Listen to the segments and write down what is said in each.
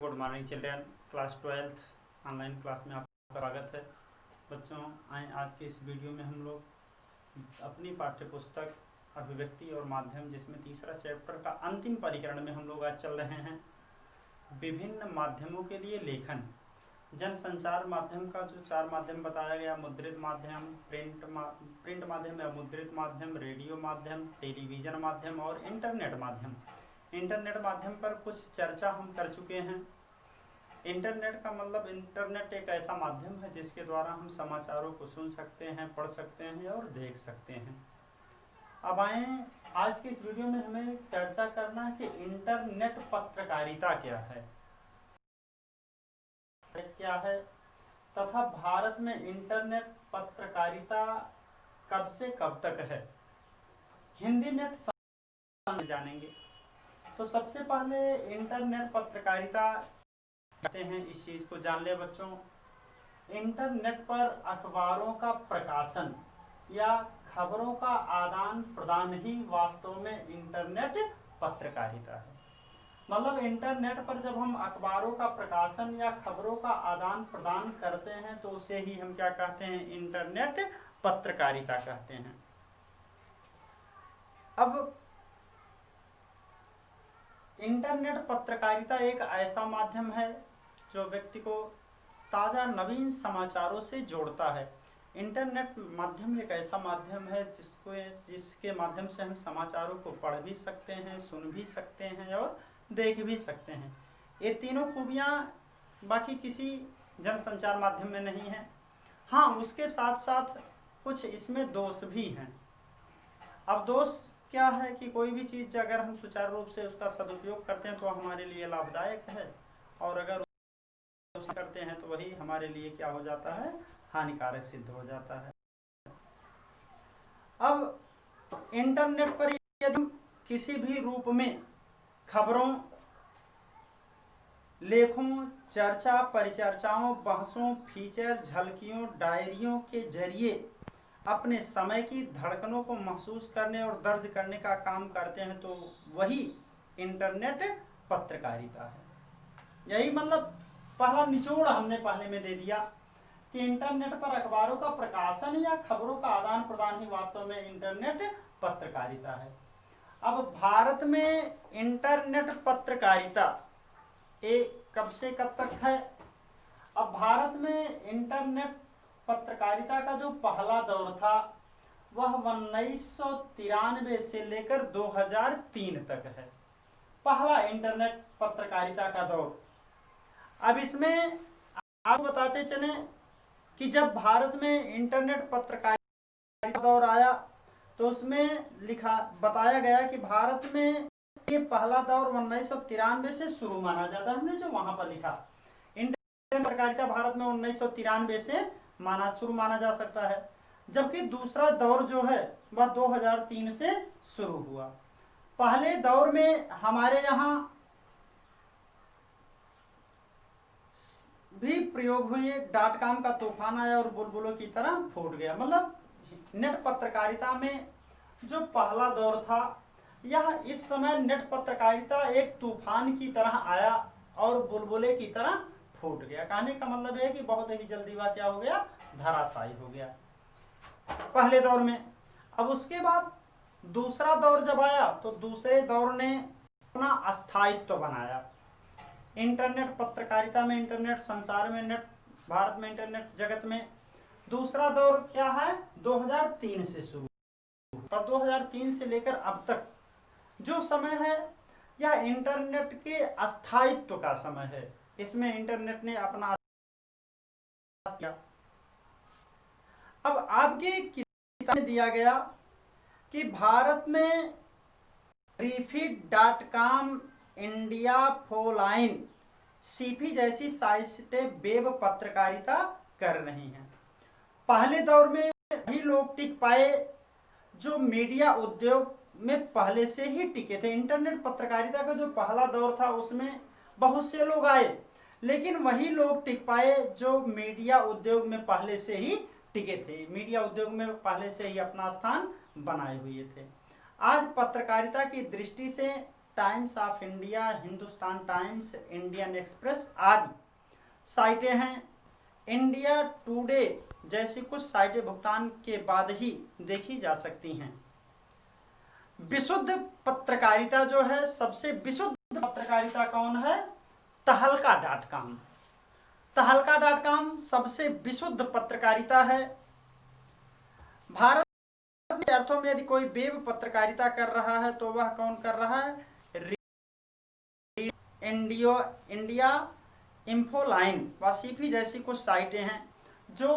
Good morning children, class 12 online class में आपका स्वागत है। बच्चों, आए आज के इस वीडियो में हम लोग अपनी पाठ्य पुस्तक अभिव्यक्ति और माध्यम, जिसमें तीसरा चैप्टर का अंतिम परिकरण में हम लोग आज चल रहे हैं। विभिन्न माध्यमों के लिए लेखन। जनसंचार माध्यम का जो 4 माध्यम बताया गया, मुद्रित माध्यम, प्रिंट माध्यम या मुद्रित माध्यम, रेडियो माध्यम, टेलीविज़न माध्यम और इंटरनेट माध्यम। इंटरनेट माध्यम पर कुछ चर्चा हम कर चुके हैं। इंटरनेट का मतलब, इंटरनेट एक ऐसा माध्यम है जिसके द्वारा हम समाचारों को सुन सकते हैं, पढ़ सकते हैं और देख सकते हैं। अब आए आज के इस वीडियो में हमें चर्चा करना है कि इंटरनेट पत्रकारिता क्या है तथा भारत में इंटरनेट पत्रकारिता कब से कब तक है। हिंदी नेट जानेंगे। तो सबसे पहले इंटरनेट पत्रकारिता कहते हैं, इस चीज को जान ले बच्चों। इंटरनेट पर अखबारों का प्रकाशन या खबरों का आदान प्रदान ही वास्तव में इंटरनेट पत्रकारिता है। मतलब इंटरनेट पर जब हम अखबारों का प्रकाशन या खबरों का आदान प्रदान करते हैं तो उसे ही हम क्या कहते हैं, इंटरनेट पत्रकारिता कहते हैं। अब इंटरनेट पत्रकारिता एक ऐसा माध्यम है जो व्यक्ति को ताज़ा नवीन समाचारों से जोड़ता है। इंटरनेट माध्यम एक ऐसा माध्यम है जिसके माध्यम से हम समाचारों को पढ़ भी सकते हैं, सुन भी सकते हैं और देख भी सकते हैं। ये तीनों खूबियाँ बाकी किसी जनसंचार माध्यम में नहीं है। हाँ, उसके साथ साथ कुछ इसमें दोष भी हैं। अब दोष क्या है कि कोई भी चीज़ अगर हम सुचारू रूप से उसका सदुपयोग करते हैं तो हमारे लिए लाभदायक है, और अगर उसका करते हैं तो वही हमारे लिए क्या हो जाता है, हानिकारक सिद्ध हो जाता है। अब इंटरनेट पर यदि हम किसी भी रूप में खबरों, लेखों, चर्चा, परिचर्चाओं, बहसों, फीचर, झलकियों, डायरियों के जरिए अपने समय की धड़कनों को महसूस करने और दर्ज करने का काम करते हैं तो वही इंटरनेट पत्रकारिता है। यही मतलब पहला निचोड़ हमने पहले में दे दिया कि इंटरनेट पर अखबारों का प्रकाशन या खबरों का आदान प्रदान ही वास्तव में इंटरनेट पत्रकारिता है। अब भारत में इंटरनेट पत्रकारिता कब से कब तक है। अब भारत में इंटरनेट पत्रकारिता का जो पहला दौर था वह 1993 से लेकर 2003 तक है, पहला इंटरनेट पत्रकारिता का दौर। अब इसमें आपको बताते चले कि जब भारत में इंटरनेट पत्रकारिता दौर आया तो उसमें बताया गया कि भारत में ये पहला दौर 1993 से शुरू माना जाता है। हमने जो वहां पर लिखा, इंटरनेट पत्रकारिता भारत में 1993 से शुरू माना जा सकता है, जबकि दूसरा दौर जो है वह 2003 से शुरू हुआ। पहले दौर में हमारे यहाँ भी प्रयोग हुए, .com का तूफान आया और बुलबुलों की तरह फूट गया। मतलब नेट पत्रकारिता में जो पहला दौर था, यह इस समय नेट पत्रकारिता एक तूफान की तरह आया और बुलबुले की तरह फूट गया। कहने का मतलब है कि बहुत ही जल्दी वह क्या हो गया, धराशायी हो गया पहले दौर में। अब उसके बाद दूसरा दौर जब आया तो दूसरे दौर ने अपना अस्थायित्व बनाया। इंटरनेट पत्रकारिता में, इंटरनेट संसार में, नेट भारत में, इंटरनेट जगत में दूसरा दौर क्या है, 2003 से शुरू, और 2003 से लेकर अब तक जो समय है यह इंटरनेट के अस्थायित्व का समय है। इसमें इंटरनेट ने अपना किया। अब आपकी किताब में दिया गया कि भारत में refit.com, इंडिया फोलाइन, सीपी जैसी साइटें वेब पत्रकारिता कर रही हैं। पहले दौर में ही लोग टिक पाए जो मीडिया उद्योग में पहले से ही टिके थे। इंटरनेट पत्रकारिता का जो पहला दौर था उसमें बहुत से लोग आए, लेकिन वही लोग टिक पाए जो मीडिया उद्योग में पहले से ही टिके थे, मीडिया उद्योग में पहले से ही अपना स्थान बनाए हुए थे। आज पत्रकारिता की दृष्टि से times of India, Hindustan times, Indian express आदि साइटें हैं। इंडिया टुडे जैसी कुछ साइटें भुगतान के बाद ही देखी जा सकती हैं। विशुद्ध पत्रकारिता जो है, सबसे विशुद्ध पत्रकारिता कौन है? तहलका.com। तहलका.com सबसे विशुद्ध पत्रकारिता है। भारत में अर्थों में यदि कोई वेब पत्रकारिता कर रहा है तो वह कौन कर रहा है? इंडिया इंफोलाइन व सीपी जैसी कुछ साइटें हैं जो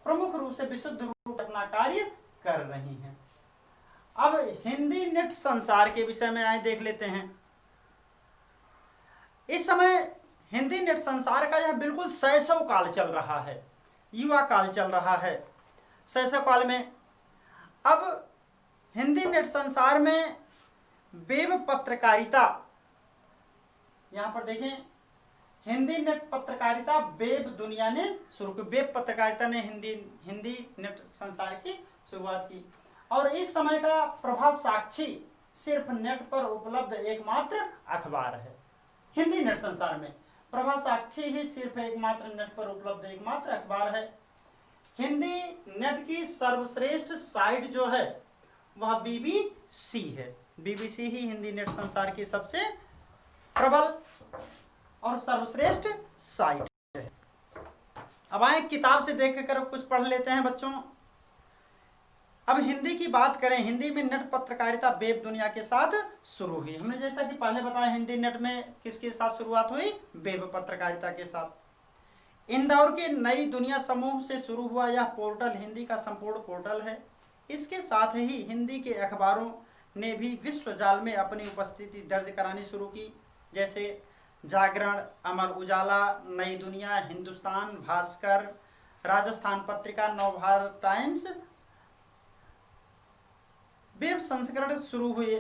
प्रमुख रूप से विशुद्ध रूप से अपना कार्य कर रही हैं। अब हिंदी नेट संसार के विषय में आए देख लेते हैं। इस समय हिंदी नेट संसार का यह बिल्कुल शैशव काल चल रहा है, युवा काल चल रहा है। शैशव काल में अब हिंदी नेट संसार में वेब पत्रकारिता, यहां पर देखें, हिंदी नेट पत्रकारिता वेब दुनिया ने शुरू की। वेब पत्रकारिता ने हिंदी नेट संसार की शुरुआत की। और इस समय का प्रभाव साक्षी सिर्फ नेट पर उपलब्ध एकमात्र अखबार है। हिंदी नेट संसार में प्रभाव साक्षी ही सिर्फ एकमात्र नेट पर उपलब्ध एकमात्र अखबार है। हिंदी नेट की सर्वश्रेष्ठ साइट जो है वह बीबीसी है। बीबीसी ही हिंदी नेट संसार की सबसे प्रबल और सर्वश्रेष्ठ साइट है। अब आए किताब से देख कर कुछ पढ़ लेते हैं बच्चों। अब हिंदी की बात करें, हिंदी में नेट पत्रकारिता वेब दुनिया के साथ शुरू हुई। हमने जैसा कि पहले बताया, हिंदी नेट में किसके साथ शुरुआत हुई? वेब पत्रकारिता के साथ। इंदौर के नई दुनिया समूह से शुरू हुआ यह पोर्टल हिंदी का संपूर्ण पोर्टल है। इसके साथ ही हिंदी के अखबारों ने भी विश्व जाल में अपनी उपस्थिति दर्ज करानी शुरू की, जैसे जागरण, अमर उजाला, नई दुनिया, हिंदुस्तान, भास्कर, राजस्थान पत्रिका, नवभारत टाइम्स। वेब संस्करण शुरू हुए।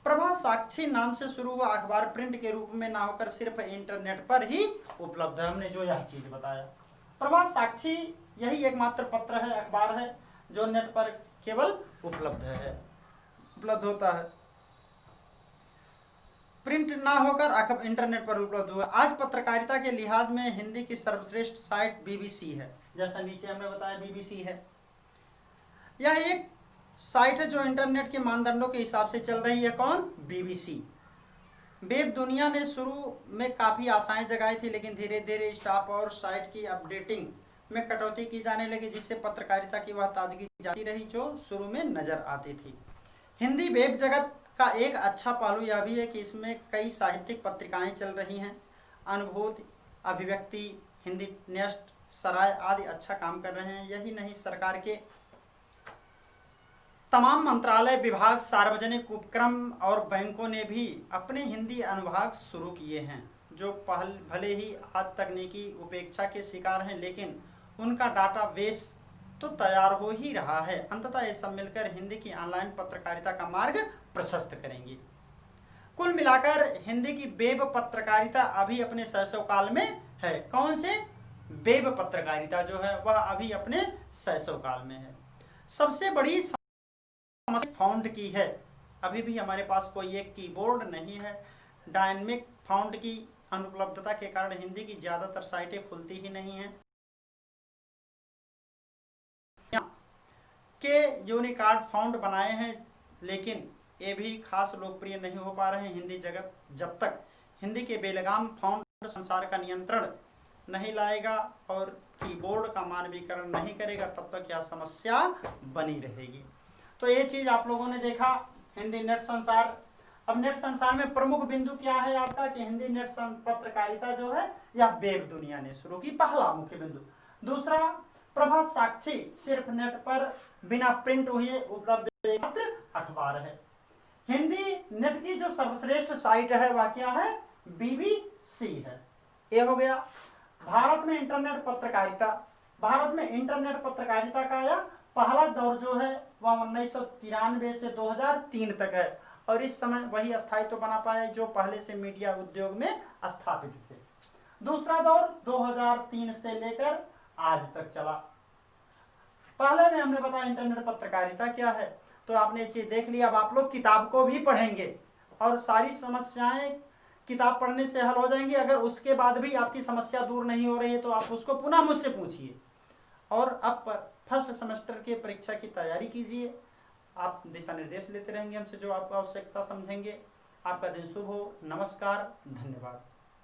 प्रभा साक्षी नाम से शुरू हुआ अखबार प्रिंट के रूप में ना होकर सिर्फ इंटरनेट पर ही उपलब्ध है। हमने जो यह चीज बताया, प्रभा साक्षी यही एकमात्र पत्र है, अखबार है जो नेट पर केवल उपलब्ध होता है, प्रिंट ना होकर इंटरनेट पर उपलब्ध हुआ। आज पत्रकारिता के लिहाज में हिंदी की सर्वश्रेष्ठ साइट बीबीसी है। जैसा नीचे हमने बताया बीबीसी है। यह एक साइट है जो इंटरनेट के मानदंडों के हिसाब से चल रही है। कौन? बीबीसी। वेब दुनिया ने शुरू में काफ़ी आशाएं जगाई थी, लेकिन धीरे धीरे स्टाफ और साइट की अपडेटिंग में कटौती की जाने लगी, जिससे पत्रकारिता की वह ताजगी जाती रही जो शुरू में नजर आती थी। हिंदी वेब जगत का एक अच्छा पहलू यह भी है कि इसमें कई साहित्यिक पत्रिकाएं चल रही हैं। अनुभूति, अभिव्यक्ति, हिंदी नेस्ट, सराय आदि अच्छा काम कर रहे हैं। यही नहीं, सरकार के तमाम मंत्रालय, विभाग, सार्वजनिक उपक्रम और बैंकों ने भी अपने हिंदी अनुभाग शुरू किए हैं, जो भले ही आज तकनीकी उपेक्षा के शिकार हैं, लेकिन उनका डाटाबेस तो तैयार हो ही रहा है। अंततः ये सब मिलकर हिंदी की ऑनलाइन पत्रकारिता का मार्ग प्रशस्त करेंगी। कुल मिलाकर हिंदी की वेब पत्रकारिता अभी अपने शैशव काल में है। कौन से? वेब पत्रकारिता जो है वह अभी अपने शैशव काल में है। सबसे बड़ी समस्या फाउंड की है। अभी भी हमारे पास कोई एक कीबोर्ड नहीं है। डायनेमिक फाउंड की अनुपलब्धता के कारण हिंदी की ज्यादातर साइटें खुलती ही नहीं हैं। के यूनिकार्ड फाउंड बनाए हैं, लेकिन ये भी खास लोकप्रिय नहीं हो पा रहे हैं। हिंदी जगत जब तक हिंदी के बेलगाम फाउंड संसार का नियंत्रण नहीं लाएगा और कीबोर्ड का मानवीकरण नहीं करेगा, तब तक यह समस्या बनी रहेगी। तो ये चीज आप लोगों ने देखा, हिंदी नेट संसार। अब नेट संसार में प्रमुख बिंदु क्या है आपका कि हिंदी नेट पत्रकारिता जो है यह वेब दुनिया ने शुरू की, पहला मुख्य बिंदु। दूसरा, प्रभा साक्षी सिर्फ नेट पर बिना प्रिंट हुए उपलब्ध एकमात्र अखबार है। हिंदी नेट की जो सर्वश्रेष्ठ साइट है वह क्या है? बीबीसी है। ये हो गया भारत में इंटरनेट पत्रकारिता। भारत में इंटरनेट पत्रकारिता का यह पहला दौर जो है वह 1993 से 2003 तक है, और इस समय वही स्थायित्व बना पाए जो पहले से मीडिया उद्योग में स्थापित थे। दूसरा दौर 2003 से लेकर आज तक चला। पहले में हमने बताया इंटरनेट पत्रकारिता क्या है, तो आपने ये चीज देख लिया। अब आप लोग किताब को भी पढ़ेंगे, और सारी समस्याएं किताब पढ़ने से हल हो जाएंगी। अगर उसके बाद भी आपकी समस्या दूर नहीं हो रही है तो आप उसको पुनः मुझसे पूछिए। और अब फर्स्ट सेमेस्टर के परीक्षा की तैयारी कीजिए। आप दिशा निर्देश लेते रहेंगे हमसे, जो आपको आवश्यकता समझेंगे। आपका दिन शुभ हो। नमस्कार, धन्यवाद।